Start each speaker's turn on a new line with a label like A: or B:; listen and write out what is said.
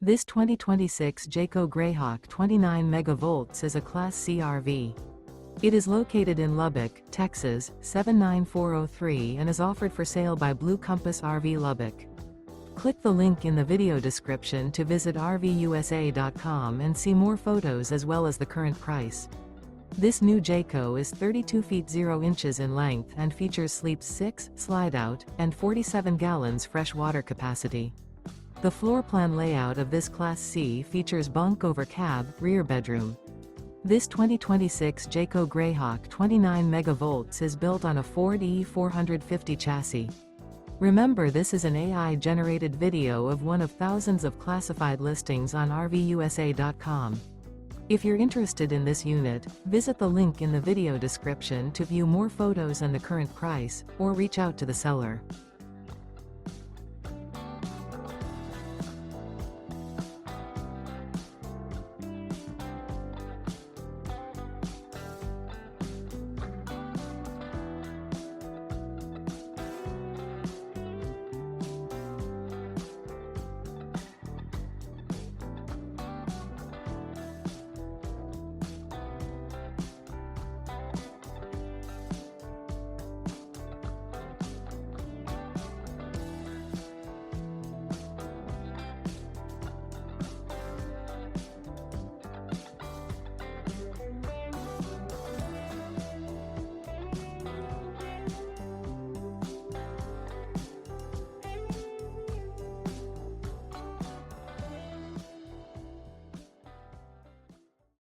A: This 2026 Jayco Greyhawk 29MV is a Class C RV. It is located in Lubbock, Texas, 79403 and is offered for sale by Blue Compass RV Lubbock. Click the link in the video description to visit RVUSA.com and see more photos as well as the current price. This new Jayco is 32 feet 0 inches in length and features sleeps 6, Slideout, and 47 gallons fresh water capacity. The floor plan layout of this Class C features bunk over cab, rear bedroom. This 2026 Jayco Greyhawk 29MV is built on a Ford E450 chassis. Remember, this is an AI-generated video of one of thousands of classified listings on RVUSA.com. If you're interested in this unit, visit the link in the video description to view more photos and the current price, or reach out to the seller.